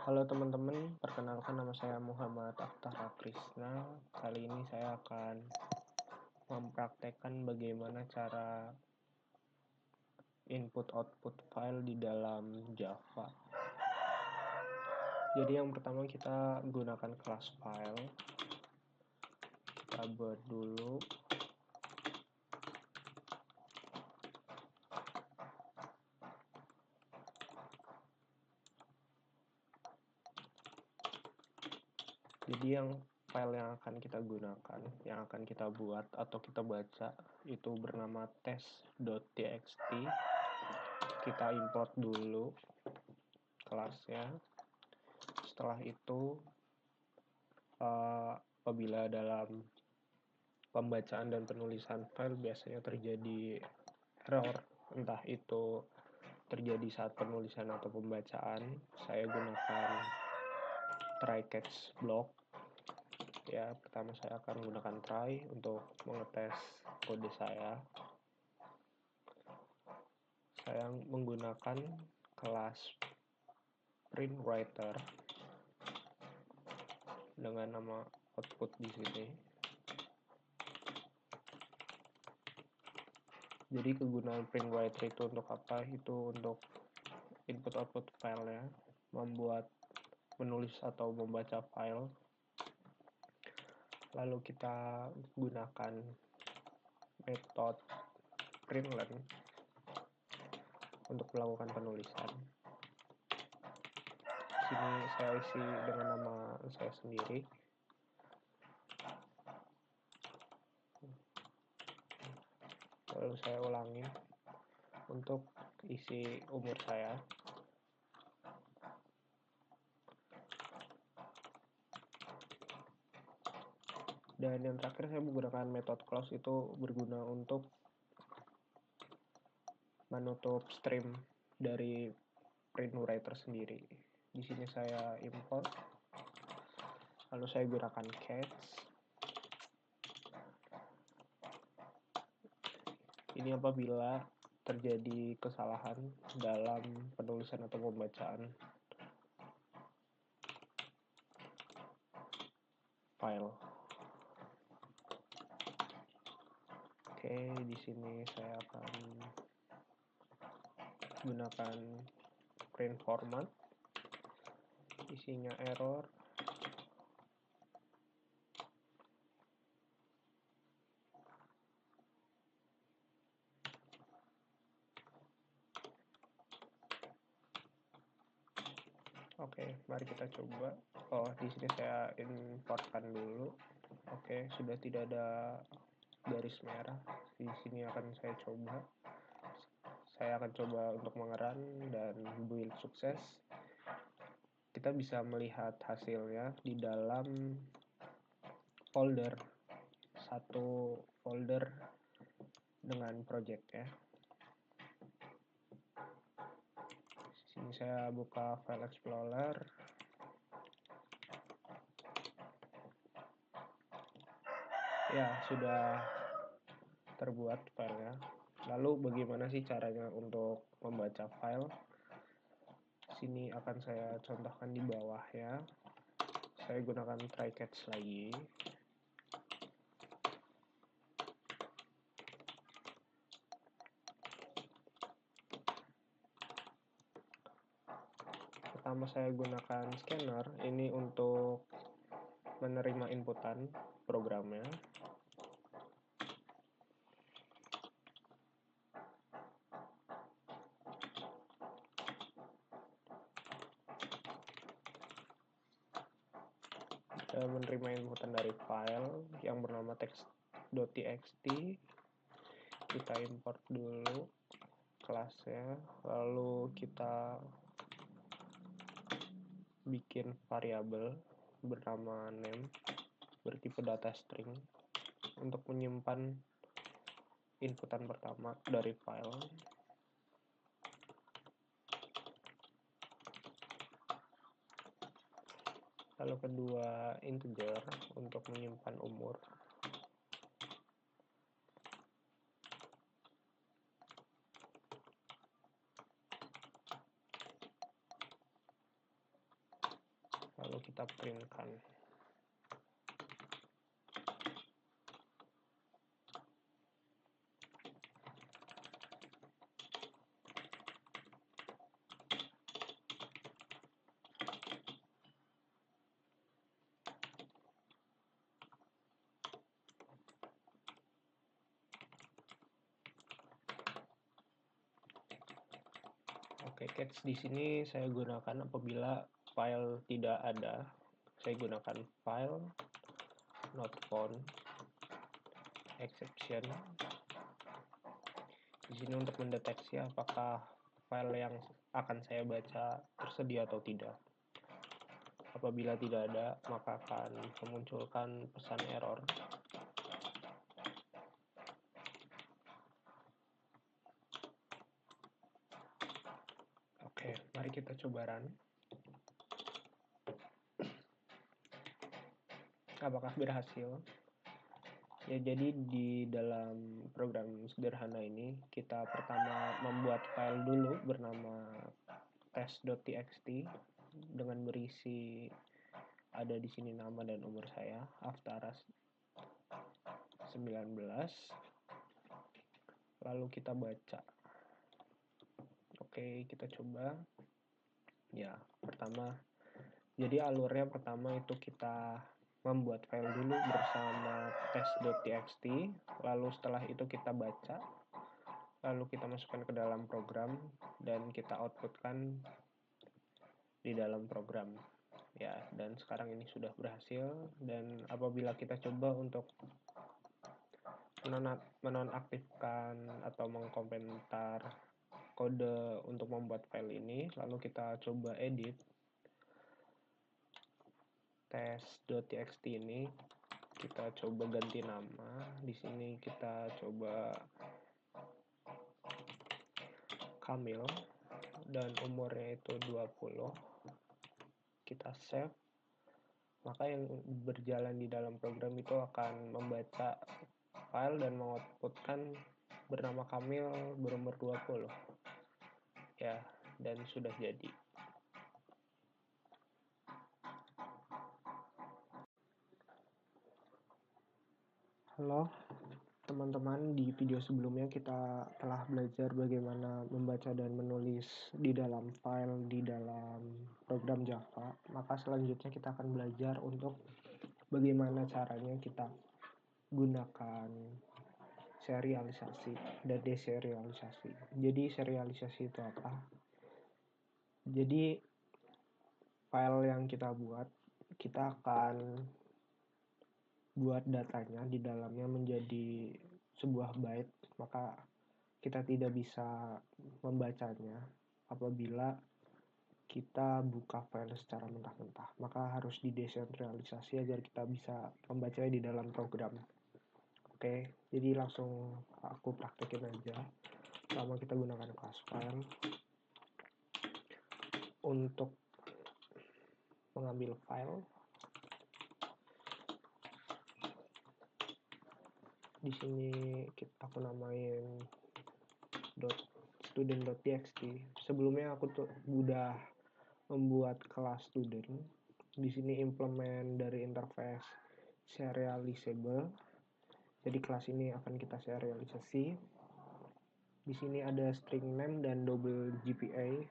Halo teman-teman, perkenalkan nama saya Muhammad Aftara Krisna. Kali ini saya akan mempraktekkan bagaimana cara input-output file di dalam Java. Jadi yang pertama kita gunakan kelas file. Kita buat dulu. Jadi yang file yang akan kita gunakan, yang akan kita buat atau kita baca itu bernama test.txt. Kita import dulu kelasnya. Setelah itu apabila dalam pembacaan dan penulisan file biasanya terjadi error, entah itu terjadi saat penulisan atau pembacaan, saya gunakan try catch block. Ya, pertama saya akan menggunakan try untuk mengetes kode saya. Saya menggunakan kelas printWriter dengan nama output di sini. Jadi kegunaan printWriter itu untuk apa? Itu untuk input-output filenya, menulis atau membaca file. Lalu kita gunakan metode println untuk melakukan penulisan. Di sini saya isi dengan nama saya sendiri. Lalu saya ulangi untuk isi umur saya. Dan yang terakhir saya menggunakan metode close, itu berguna untuk menutup stream dari printWriter sendiri. Di sini saya import, lalu saya gunakan catch. Ini apabila terjadi kesalahan dalam penulisan atau pembacaan file. Oke, di sini saya akan gunakan print format. Isinya error. Oke, mari kita coba. Oh, di sini saya importkan dulu. Oke, sudah tidak ada garis merah. Di sini akan saya coba. Saya akan coba untuk mengerun dan build sukses. Kita bisa melihat hasilnya di dalam folder, satu folder dengan project ya. Sini saya buka file explorer. Ya, sudah terbuat filenya. Lalu bagaimana sih caranya untuk membaca file? Sini akan saya contohkan di bawah ya. Saya gunakan try catch lagi. Pertama saya gunakan scanner ini untuk menerima inputan programnya. Kita menerima inputan dari file yang bernama text.txt. Kita import dulu kelasnya, lalu kita bikin variabel bernama name bertipe data string untuk menyimpan inputan pertama dari file. Lalu kedua integer untuk menyimpan umur. kita printkan. Oke, catch di sini saya gunakan apabila file tidak ada. Saya gunakan file not found exception. Di sini untuk mendeteksi apakah file yang akan saya baca tersedia atau tidak. Apabila tidak ada, maka akan memunculkan pesan error. Oke, mari kita coba run. Apakah berhasil? Ya, jadi di dalam program sederhana ini kita pertama membuat file dulu bernama test.txt dengan berisi ada di sini nama dan umur saya, Aftaras 19. Lalu kita baca. Oke, kita coba. Ya, pertama, jadi alurnya pertama itu kita membuat file dulu bersama test.txt, lalu setelah itu kita baca, lalu kita masukkan ke dalam program dan kita outputkan di dalam program. Ya, dan sekarang ini sudah berhasil. Dan apabila kita coba untuk menonaktifkan atau mengkomentar kode untuk membuat file ini, lalu kita coba edit test.txt ini, kita coba ganti nama. Di sini kita coba Kamil dan umurnya itu 20. Kita save. Maka yang berjalan di dalam program itu akan membaca file dan mengoutputkan bernama Kamil berumur 20. Ya, dan sudah jadi. Halo teman-teman, di video sebelumnya kita telah belajar bagaimana membaca dan menulis di dalam file di dalam program Java. Maka selanjutnya kita akan belajar untuk bagaimana caranya kita gunakan serialisasi dan deserialisasi. Jadi serialisasi itu apa? Jadi file yang kita buat, kita akan buat datanya di dalamnya menjadi sebuah byte, maka kita tidak bisa membacanya apabila kita buka file secara mentah-mentah. Maka harus didesentralisasi agar kita bisa membacanya di dalam program. Oke, jadi langsung aku praktekin aja. Pertama kita gunakan class file untuk mengambil file. Di sini aku namain student.txt. Sebelumnya aku tuh udah membuat kelas student. Di sini implement dari interface serializable. Jadi kelas ini akan kita serialisasi. Di sini ada string name dan double GPA.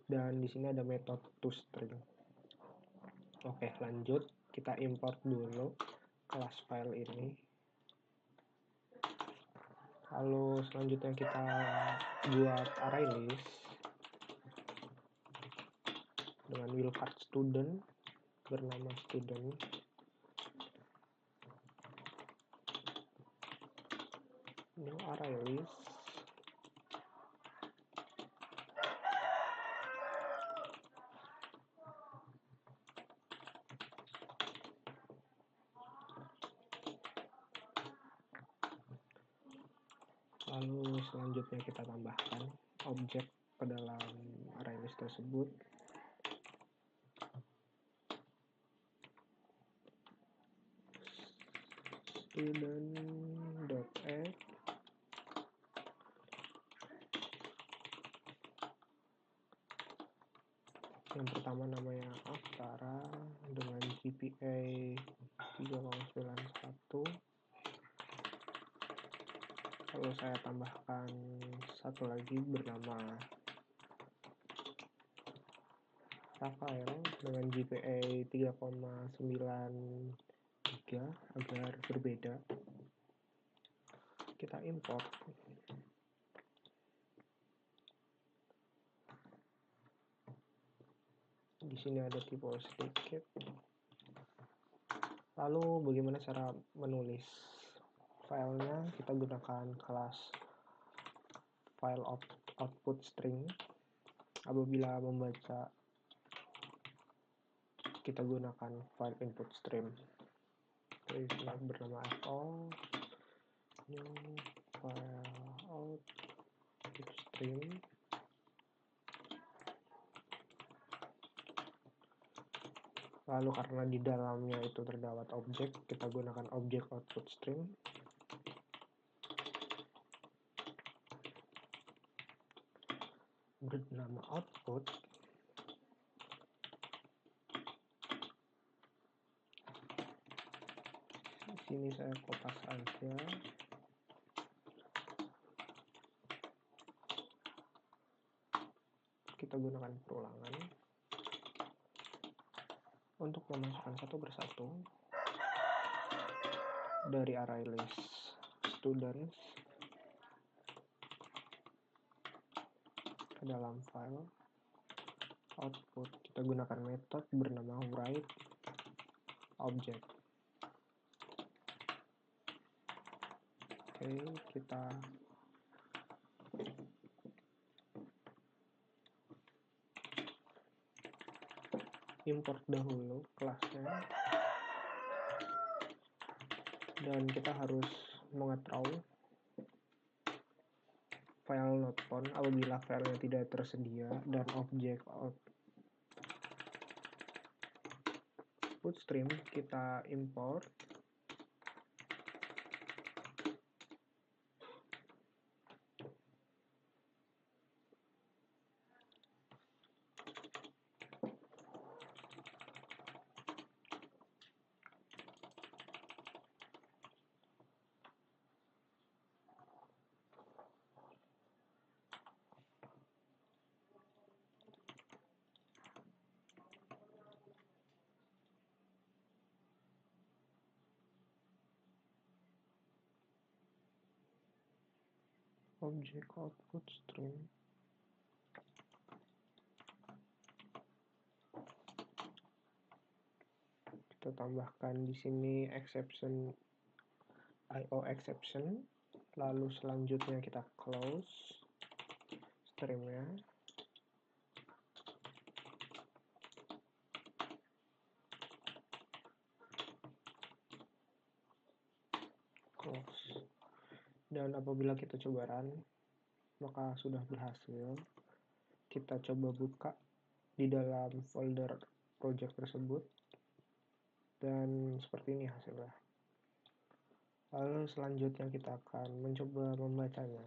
Dan di sini ada method toString. Oke, lanjut. Kita import dulu kelas file ini. Lalu selanjutnya kita buat array list dengan wildcard student bernama student. New array list. Lalu selanjutnya kita tambahkan objek ke dalam array list tersebut. Student.add Yang pertama namanya Aksara dengan GPA 3,91. Lalu saya tambahkan satu lagi bernama Rafael dengan GPA 3,93 agar berbeda. Kita import. Di sini ada typo sedikit. Lalu bagaimana cara menulis filenya? Kita gunakan kelas file output string. Apabila membaca, kita gunakan file input stream. Jadi bernama fo new file output stream. Lalu karena di dalamnya itu terdapat objek, kita gunakan objek output stream. Bernama output. Di sini saya kopas aja. Kita gunakan perulangan untuk memasukkan satu persatu dari array list students ke dalam file output. Kita gunakan metode bernama write object. Oke, kita import dahulu kelasnya, dan kita harus mengetrau file not found apabila filenya tidak tersedia, dan objek output stream kita import. Objek output stream. Kita tambahkan di sini exception, IO exception. Lalu selanjutnya kita close streamnya. Close. Dan apabila kita coba run, maka sudah berhasil. Kita coba buka di dalam folder project tersebut, dan seperti ini hasilnya. Lalu selanjutnya kita akan mencoba membacanya.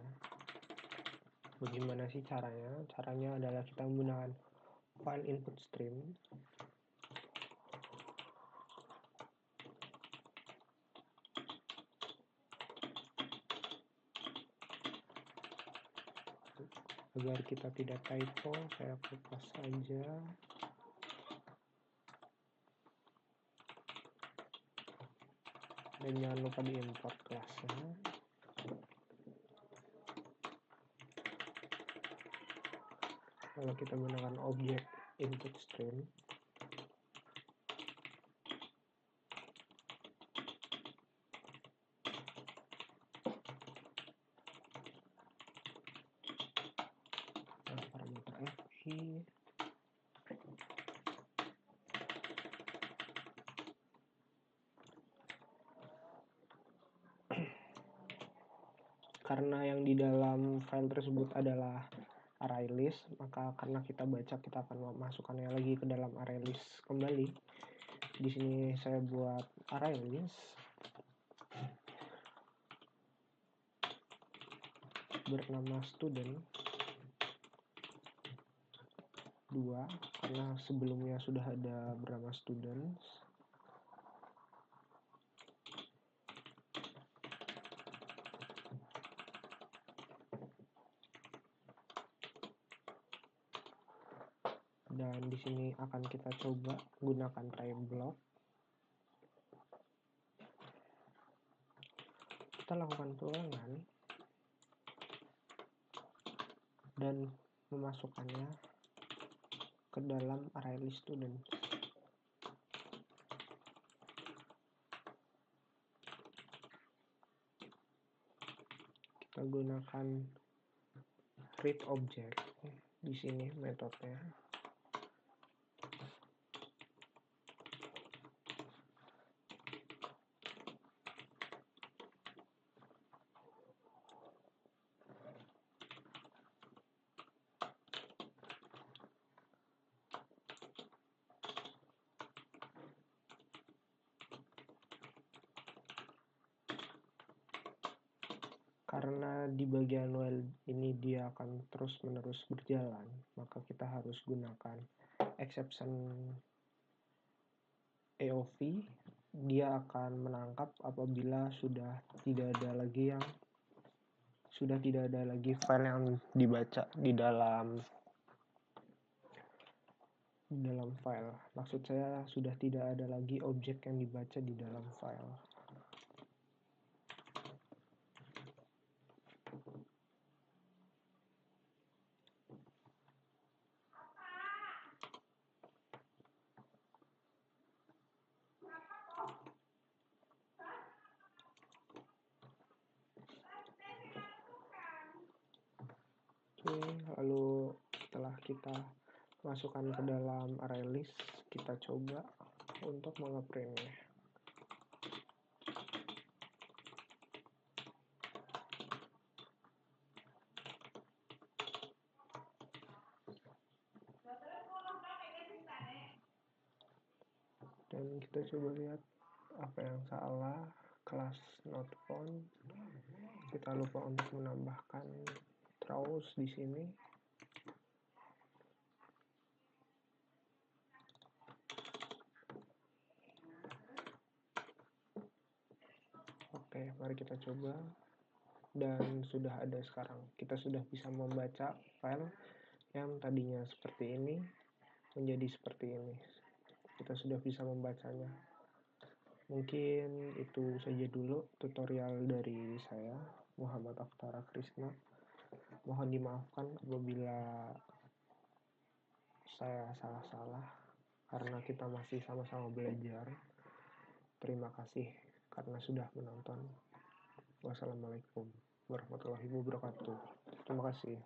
Bagaimana sih caranya? Caranya adalah kita menggunakan file input stream. Agar kita tidak typo, saya kopas saja. Dan jangan lupa diimport kelasnya. Lalu kita gunakan objek input stream. Parameter fp. Karena yang di dalam file tersebut adalah array list, maka karena kita baca, kita akan memasukkannya lagi ke dalam array list kembali. Di sini saya buat array list bernama student. 2 karena sebelumnya sudah ada berapa students. Dan di sini akan kita coba gunakan type block. Kita lakukan tulangan dan memasukkannya ke dalam array list student. Kita gunakan read object di sini metodenya. Karena di bagian while ini dia akan terus-menerus berjalan, maka kita harus gunakan exception AOV. Dia akan menangkap apabila sudah tidak ada lagi file yang dibaca di dalam file. Maksud saya sudah tidak ada lagi objek yang dibaca di dalam file. Oke, lalu setelah kita masukkan ke dalam array list, kita coba untuk mengeprintnya. Dan kita coba lihat apa yang salah. Kelas not found. Kita lupa untuk menambahkan throws di sini. Oke, mari kita coba. Dan sudah ada sekarang. Kita sudah bisa membaca file yang tadinya seperti ini menjadi seperti ini. Kita sudah bisa membacanya. Mungkin itu saja dulu tutorial dari saya, Muhammad Aftara Krisna. Mohon dimaafkan apabila saya salah-salah, karena kita masih sama-sama belajar. Terima kasih karena sudah menonton. Wassalamualaikum warahmatullahi wabarakatuh. Terima kasih.